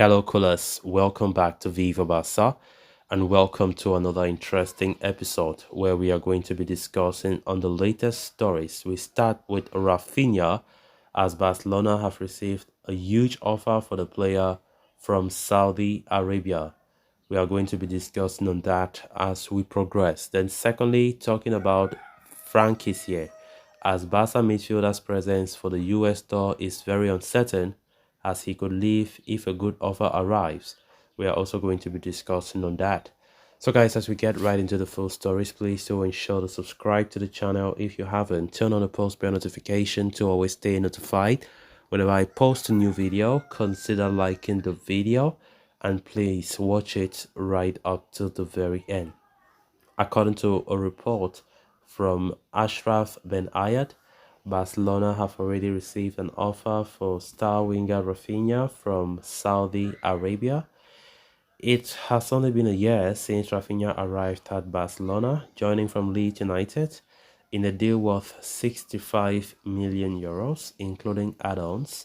Hello, Coolers. Welcome back to Viva Barca and welcome to another interesting episode where we are going to be discussing on the latest stories. We start with Raphinha as Barcelona have received a huge offer for the player from Saudi Arabia. We are going to be discussing on that as we progress. Then secondly, talking about Franck Kessie as Barca midfielder's presence for the US tour is very uncertain as he could leave if a good offer arrives. We are also going to be discussing on that. So guys, as we get right into the full stories, please do ensure to subscribe to the channel if you haven't. Turn on the post bell notification to always stay notified. Whenever I post a new video, consider liking the video and please watch it right up to the very end. According to a report from Ashraf Ben Ayat, Barcelona have already received an offer for star winger Raphinha from Saudi Arabia. It has only been a year since Raphinha arrived at Barcelona, joining from Leeds United in a deal worth 65 million euros, including add-ons.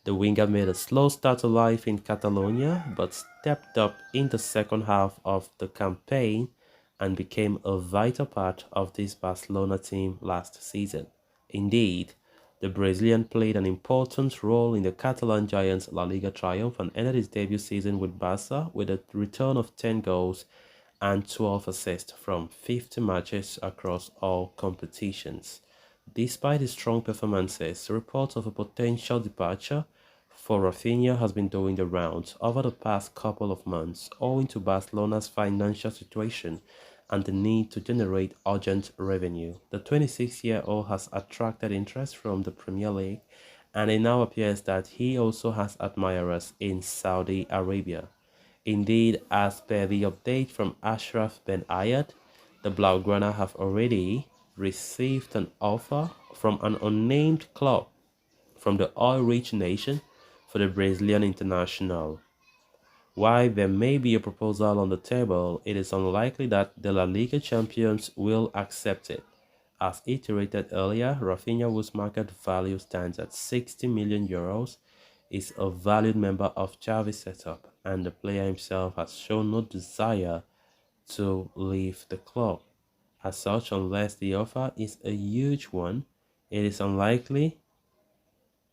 The winger made a slow start to life in Catalonia, but stepped up in the second half of the campaign and became a vital part of this Barcelona team last season. Indeed, the Brazilian played an important role in the Catalan Giants' La Liga triumph and ended his debut season with Barca with a return of 10 goals and 12 assists from 50 matches across all competitions. Despite his strong performances, reports of a potential departure for Raphinha has been doing the rounds over the past couple of months owing to Barcelona's financial situation and the need to generate urgent revenue. The 26-year-old has attracted interest from the Premier League, and it now appears that he also has admirers in Saudi Arabia. Indeed, as per the update from Ashraf Ben Ayat, the Blaugrana have already received an offer from an unnamed club from the oil-rich nation for the Brazilian international. While there may be a proposal on the table, it is unlikely that the La Liga champions will accept it. As iterated earlier, Raphinha, whose market value stands at 60 million euros, is a valued member of Xavi's setup, and the player himself has shown no desire to leave the club. As such, unless the offer is a huge one, it is unlikely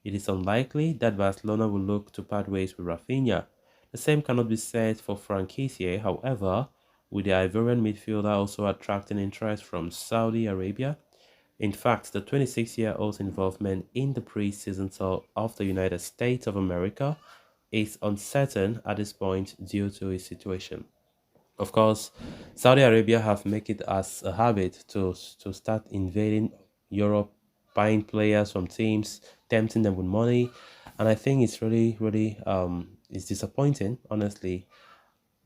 that Barcelona will look to part ways with Raphinha. The same cannot be said for Franck Kessie, however, with the Ivorian midfielder also attracting interest from Saudi Arabia. In fact, the 26-year-old's involvement in the pre-season tour of the United States of America is uncertain at this point due to his situation. Of course, Saudi Arabia have made it as a habit to start invading Europe, buying players from teams, tempting them with money, and I think it's really it's disappointing. Honestly,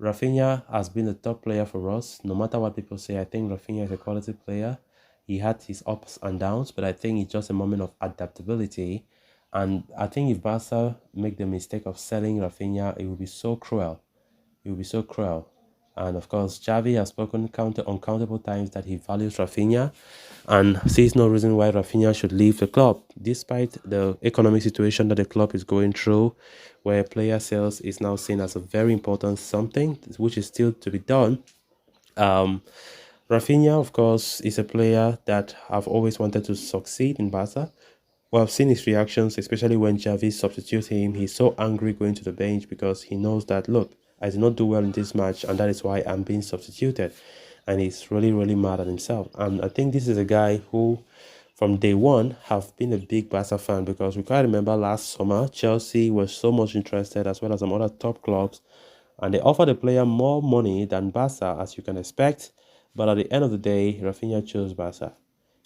Raphinha has been a top player for us. No matter what people say, I think Raphinha is a quality player. He had his ups and downs, but I think it's just a moment of adaptability. And I think if Barca make the mistake of selling Raphinha, it will be so cruel. It will be so cruel. And of course, Xavi has spoken uncountable times that he values Raphinha and sees no reason why Raphinha should leave the club, despite the economic situation that the club is going through, where player sales is now seen as a very important something, which is still to be done. Raphinha, of course, is a player that I've always wanted to succeed in Barca. Well, I've seen his reactions, especially when Xavi substitutes him. He's so angry going to the bench because he knows that, look, I did not do well in this match, and that is why I'm being substituted. And he's really mad at himself. And I think this is a guy who, from day one, have been a big Barca fan because we can't remember last summer, Chelsea was so much interested as well as some other top clubs. And they offered the player more money than Barca, as you can expect. But at the end of the day, Raphinha chose Barca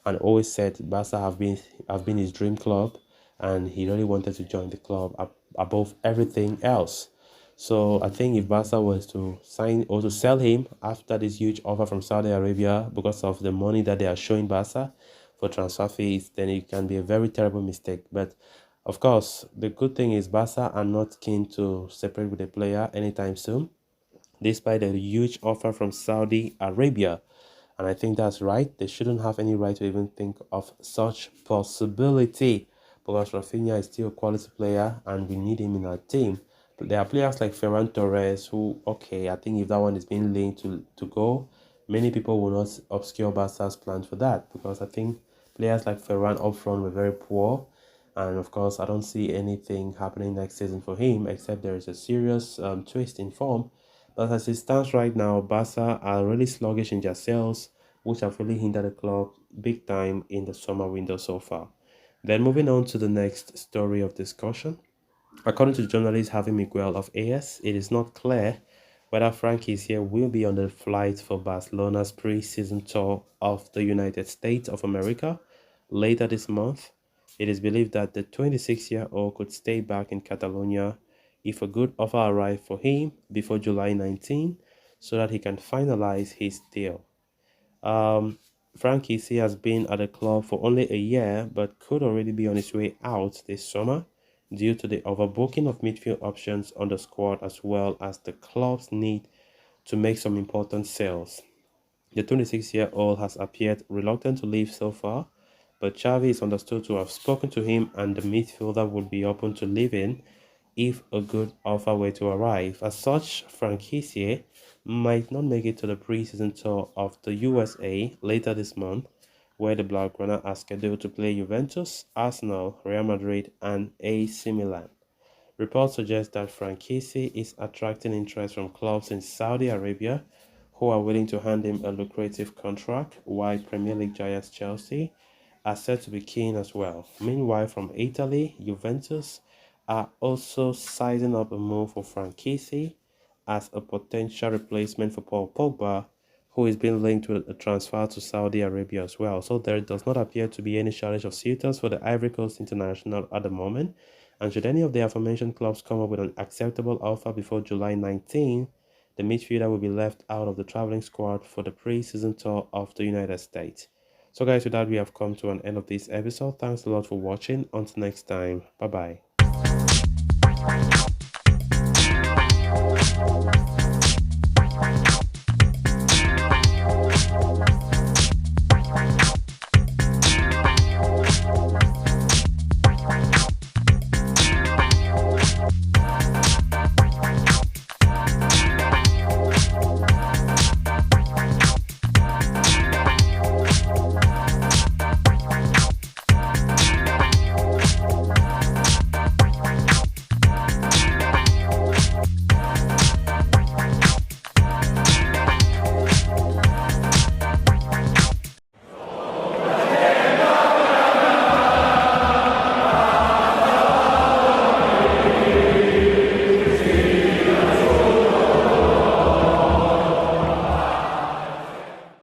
and always said Barca have been his dream club, and he really wanted to join the club above everything else. So I think if Barca was to sign or to sell him after this huge offer from Saudi Arabia because of the money that they are showing Barca for transfer fees, then it can be a very terrible mistake. But of course, the good thing is Barca are not keen to separate with the player anytime soon, despite a huge offer from Saudi Arabia. And I think that's right. They shouldn't have any right to even think of such possibility because Raphinha is still a quality player and we need him in our team. There are players like Ferran Torres who, okay, I think if that one is being linked to go, many people will not obscure Barca's plans for that because I think players like Ferran up front were very poor. And of course, I don't see anything happening next season for him except there is a serious twist in form. But as it stands right now, Barca are really sluggish in their sales, which have really hindered the club big time in the summer window so far. Then moving on to the next story of discussion. According to journalist Javi Miguel of AS, it is not clear whether Franck Kessie will be on the flight for Barcelona's pre-season tour of the United States of America later this month. It is believed that the 26-year-old could stay back in Catalonia if a good offer arrived for him before July 19 so that he can finalize his deal. Franck Kessie has been at the club for only a year but could already be on his way out this summer due to the overbooking of midfield options on the squad as well as the club's need to make some important sales. The 26-year-old has appeared reluctant to leave so far, but Xavi is understood to have spoken to him and the midfielder would be open to leaving if a good offer were to arrive. As such, Franck Kessie might not make it to the preseason tour of the USA later this month, where the Blaugrana are scheduled to play Juventus, Arsenal, Real Madrid, and AC Milan. Reports suggest that Franck Kessie is attracting interest from clubs in Saudi Arabia who are willing to hand him a lucrative contract, while Premier League giants Chelsea are said to be keen as well. Meanwhile, from Italy, Juventus are also sizing up a move for Franck Kessie as a potential replacement for Paul Pogba, who is being linked with a transfer to Saudi Arabia as well. So there does not appear to be any shortage of suitors for the Ivory Coast International at the moment. And should any of the aforementioned clubs come up with an acceptable offer before July 19, the midfielder will be left out of the traveling squad for the pre-season tour of the United States. So guys, with that, we have come to an end of this episode. Thanks a lot for watching. Until next time, bye bye.